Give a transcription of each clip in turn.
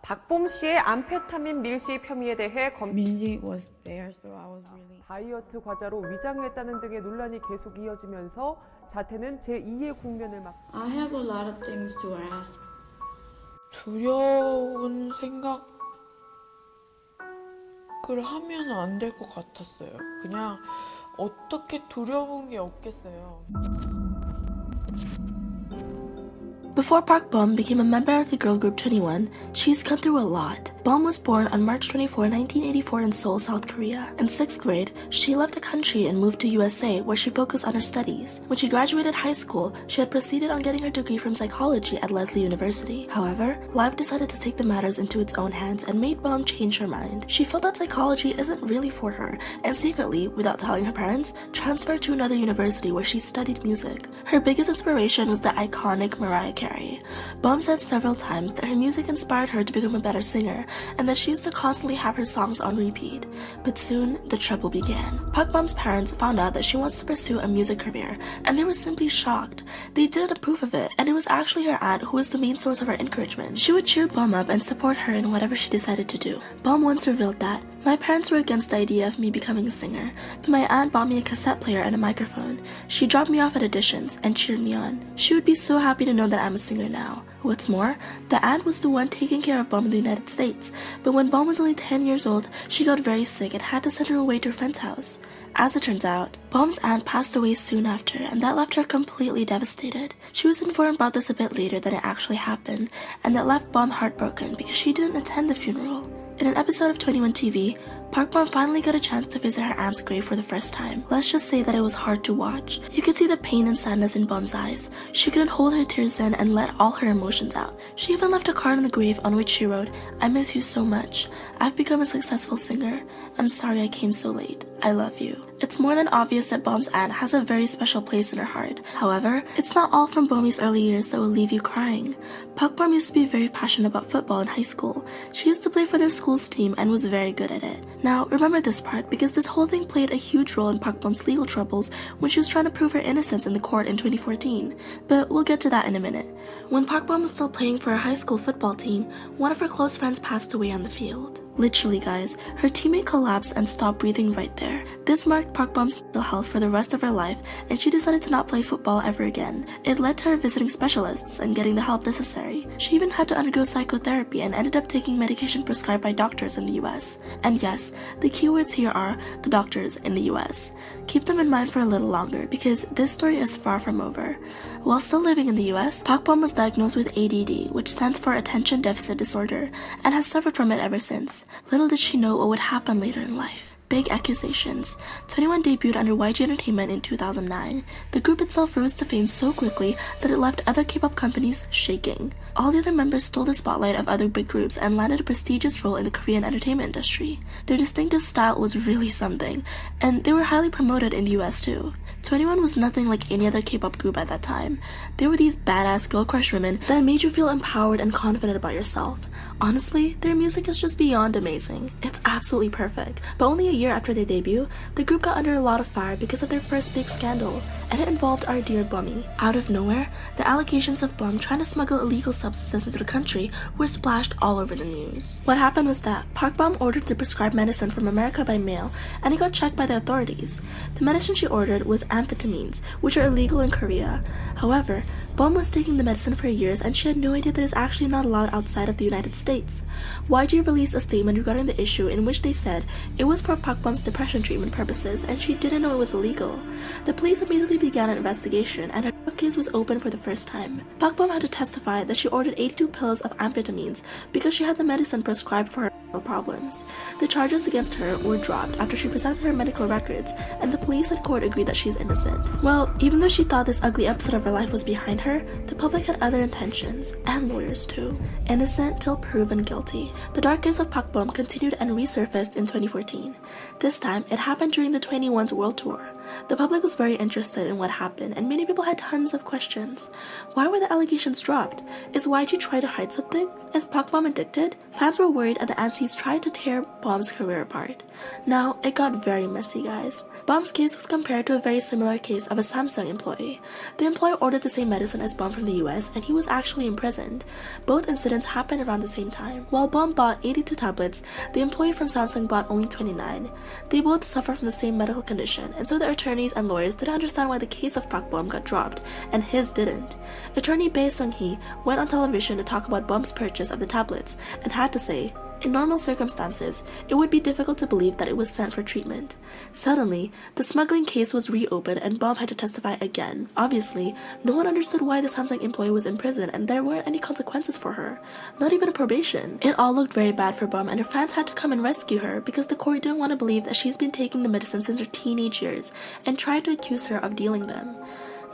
박봄 씨의 암페타민 밀수입 혐의에 대해 Music was there, so I was really. 다이어트 과자로 위장했다는 등의 논란이 계속 이어지면서 사태는 제2의 국면을 맞고 I have a lot of things to ask. 두려운 생각을 하면 안 될 것 같았어요. 그냥 어떻게 두려운 게 없겠어요. Before Park Bom became a member of the girl group 21, she's gone through a lot. Bom was born on March 24, 1984 in Seoul, South Korea. In 6th grade, she left the country and moved to USA where she focused on her studies. When she graduated high school, she had proceeded on getting her degree from psychology at Lesley University. However, life decided to take the matters into its own hands and made Bom change her mind. She felt that psychology isn't really for her and secretly, without telling her parents, transferred to another university where she studied music. Her biggest inspiration was the iconic Mariah Carey. Bom said several times that her music inspired her to become a better singer and that she used to constantly have her songs on repeat. But soon, the trouble began. Park Bom's parents found out that she wants to pursue a music career, and they were simply shocked. They didn't approve of it, and it was actually her aunt who was the main source of her encouragement. She would cheer Bom up and support her in whatever she decided to do. Bom once revealed that, "My parents were against the idea of me becoming a singer, but my aunt bought me a cassette player and a microphone. She dropped me off at auditions and cheered me on. She would be so happy to know that I'm a singer now." What's more, the aunt was the one taking care of Bom in the United States, but when Bom was only 10 years old, she got very sick and had to send her away to her friend's house. As it turns out, Bom's aunt passed away soon after, and that left her completely devastated. She was informed about this a bit later than it actually happened, and that left Bom heartbroken because she didn't attend the funeral. In an episode of 21 TV, Park Bom finally got a chance to visit her aunt's grave for the first time. Let's just say that it was hard to watch. You could see the pain and sadness in Bom's eyes. She couldn't hold her tears in and let all her emotions out. She even left a card on the grave on which she wrote, "I miss you so much. I've become a successful singer. I'm sorry I came so late. I love you." It's more than obvious that Bom's aunt has a very special place in her heart. However, it's not all from Bomi's early years that will leave you crying. Park Bom used to be very passionate about football in high school. She used to play for their school's team and was very good at it. Now, remember this part because this whole thing played a huge role in Park Bom's legal troubles when she was trying to prove her innocence in the court in 2014. But we'll get to that in a minute. When Park Bom was still playing for her high school football team, one of her close friends passed away on the field. Literally, guys, her teammate collapsed and stopped breathing right there. This marked Park Bom's mental health for the rest of her life, and she decided to not play football ever again. It led to her visiting specialists and getting the help necessary. She even had to undergo psychotherapy and ended up taking medication prescribed by doctors in the US. And yes, the keywords here are the doctors in the US. Keep them in mind for a little longer because this story is far from over. While still living in the US, Park Bom was diagnosed with ADD, which stands for Attention Deficit Disorder, and has suffered from it ever since. Little did she know what would happen later in life. Big accusations. 21 debuted under YG Entertainment in 2009. The group itself rose to fame so quickly that it left other K-pop companies shaking. All the other members stole the spotlight of other big groups and landed a prestigious role in the Korean entertainment industry. Their distinctive style was really something, and they were highly promoted in the US too. 21 was nothing like any other K-pop group at that time. They were these badass girl crush women that made you feel empowered and confident about yourself. Honestly, their music is just beyond amazing. It's absolutely perfect. But only a year after their debut, the group got under a lot of fire because of their first big scandal, and it involved our dear Bomi. Out of nowhere, the allegations of Bom trying to smuggle illegal substances into the country were splashed all over the news. What happened was that Park Bom ordered the prescribed medicine from America by mail, and it got checked by the authorities. The medicine she ordered was amphetamines, which are illegal in Korea. However, Bom was taking the medicine for years and she had no idea that it's actually not allowed outside of the United States. YG released a statement regarding the issue in which they said it was for Park Bom's depression treatment purposes and she didn't know it was illegal. The police immediately began an investigation and her drug case was opened for the first time. Park Bom had to testify that she ordered 82 pills of amphetamines because she had the medicine prescribed for her problems. The charges against her were dropped after she presented her medical records and the police and court agreed that she's innocent. Well, even though she thought this ugly episode of her life was behind her, the public had other intentions, and lawyers too. Innocent till proven guilty. The dark days of Park Bom continued and resurfaced in 2014. This time, it happened during the 21's world tour. The public was very interested in what happened, and many people had tons of questions. Why were the allegations dropped? Is YG trying to hide something? Is Park Bom addicted? Fans were worried that the aunties tried to tear Bom's career apart. Now, it got very messy, guys. Bom's case was compared to a very similar case of a Samsung employee. The employee ordered the same medicine as Bom from the US, and he was actually imprisoned. Both incidents happened around the same time. While Bom bought 82 tablets, the employee from Samsung bought only 29. They both suffer from the same medical condition, and so the attorneys and lawyers didn't understand why the case of Park Bom got dropped, and his didn't. Attorney Bae Sung-hee went on television to talk about Bom's purchase of the tablets, and had to say, "In normal circumstances, it would be difficult to believe that it was sent for treatment." Suddenly, the smuggling case was reopened and Bom had to testify again. Obviously, no one understood why the Samsung employee was in prison and there weren't any consequences for her, not even a probation. It all looked very bad for Bom, and her fans had to come and rescue her because the court didn't want to believe that she's been taking the medicine since her teenage years and tried to accuse her of dealing them.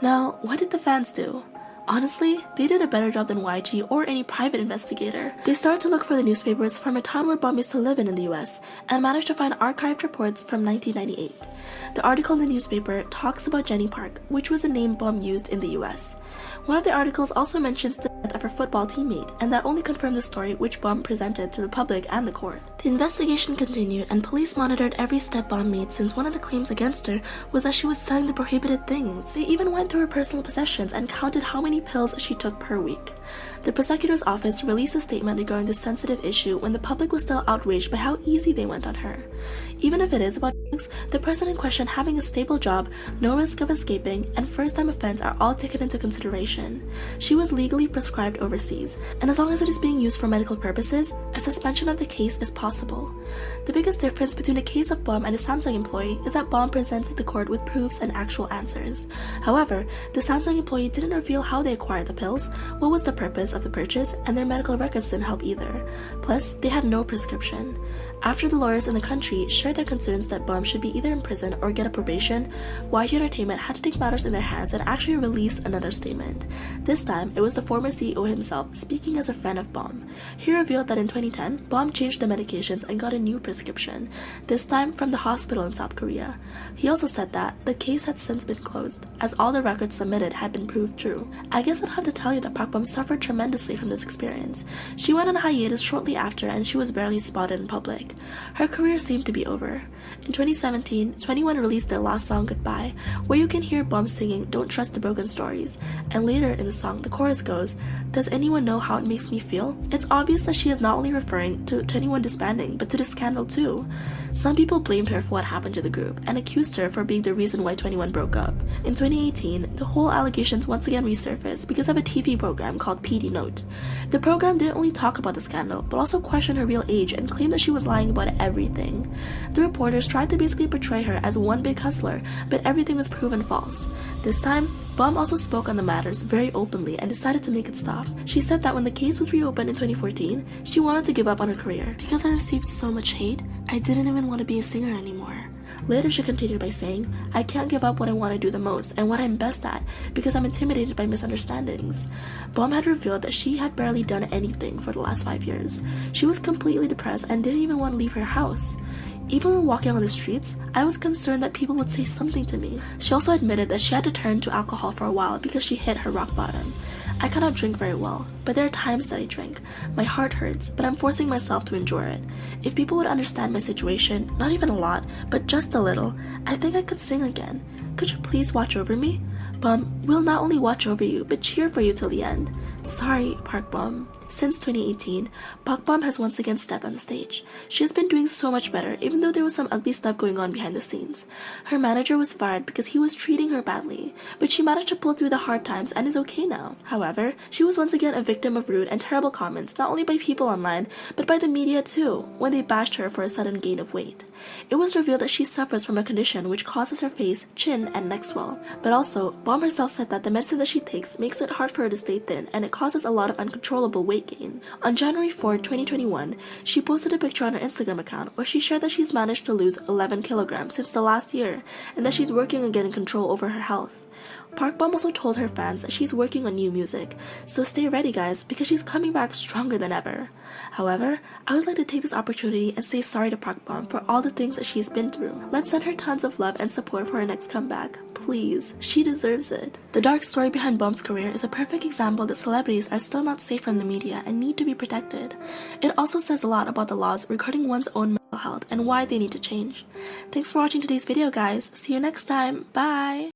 Now, what did the fans do? Honestly, they did a better job than YG or any private investigator. They started to look for the newspapers from a town where Bom used to live in the US and managed to find archived reports from 1998. The article in the newspaper talks about Jenny Park, which was a name Bom used in the US. One of the articles also mentions the death of her football teammate, and that only confirmed the story which Bom presented to the public and the court. The investigation continued, and police monitored every step Bom made since one of the claims against her was that she was selling the prohibited things. They even went through her personal possessions and counted how many pills she took per week. The prosecutor's office released a statement regarding this sensitive issue when the public was still outraged by how easy they went on her. Even if it is about drugs, the person in question having a stable job, no risk of escaping, and first-time offense are all taken into consideration. She was legally prescribed overseas, and as long as it is being used for medical purposes, a suspension of the case is possible. The biggest difference between the case of Bom and a Samsung employee is that Bom presented the court with proofs and actual answers. However, the Samsung employee didn't reveal how they acquired the pills, what was the purpose of the purchase, and their medical records didn't help either. Plus, they had no prescription. After the lawyers in the country shared their concerns that Bom should be either in prison or get a probation, YG Entertainment had to take matters in their hands and actually release another statement. This time, it was the former CEO himself speaking as a friend of Bom. He revealed that in 2010, Bom changed the medications and got a new prescription, this time from the hospital in South Korea. He also said that the case had since been closed, as all the records submitted had been proved true. I guess I don't have to tell you that Park Bom suffered tremendously from this experience. She went on a hiatus shortly after and she was barely spotted in public. Her career seemed to be over. In 2017, 21 released their last song, Goodbye, where you can hear Bom singing Don't Trust the Broken Stories, and later in the song, the chorus goes, "Does anyone know how it makes me feel?" It's obvious that she is not only referring to 21 disbanding, but to the scandal too. Some people blamed her for what happened to the group, and accused her for being the reason why 21 broke up. In 2018, the whole allegations once again resurfaced because of a TV program called PD Note. The program didn't only talk about the scandal, but also questioned her real age and claimed that she was lying about everything. The reporters tried to basically portray her as one big hustler, but everything was proven false. This time, Bom also spoke on the matters very openly and decided to make it stop. She said that when the case was reopened in 2014, she wanted to give up on her career. "Because I received so much hate, I didn't even want to be a singer anymore." Later, she continued by saying, "I can't give up what I want to do the most and what I'm best at because I'm intimidated by misunderstandings." Bom had revealed that she had barely done anything for the last 5 years. She was completely depressed and didn't even want to leave her house. "Even when walking on the streets, I was concerned that people would say something to me." She also admitted that she had to turn to alcohol for a while because she hit her rock bottom. "I cannot drink very well, but there are times that I drink. My heart hurts, but I'm forcing myself to endure it. If people would understand my situation, not even a lot, but just a little, I think I could sing again. Could you please watch over me? Bom will not only watch over you, but cheer for you till the end. Sorry, Park Bom." Since 2018, Park Bom has once again stepped on the stage. She has been doing so much better, even though there was some ugly stuff going on behind the scenes. Her manager was fired because he was treating her badly, but she managed to pull through the hard times and is okay now. However, she was once again a victim of rude and terrible comments, not only by people online, but by the media too, when they bashed her for a sudden gain of weight. It was revealed that she suffers from a condition which causes her face, chin, and neck swell. But also, Bom herself said that the medicine that she takes makes it hard for her to stay thin, and it causes a lot of uncontrollable weight gain. On January 4, 2021, she posted a picture on her Instagram account where she shared that she's managed to lose 11 kilograms since the last year, and that she's working on getting control over her health. Park Bom also told her fans that she's working on new music, so stay ready guys because she's coming back stronger than ever. However, I would like to take this opportunity and say sorry to Park Bom for all the things that she's been through. Let's send her tons of love and support for her next comeback. Please, she deserves it. The dark story behind Bom's career is a perfect example that celebrities are still not safe from the media and need to be protected. It also says a lot about the laws regarding one's own mental health and why they need to change. Thanks for watching today's video guys. See you next time. Bye!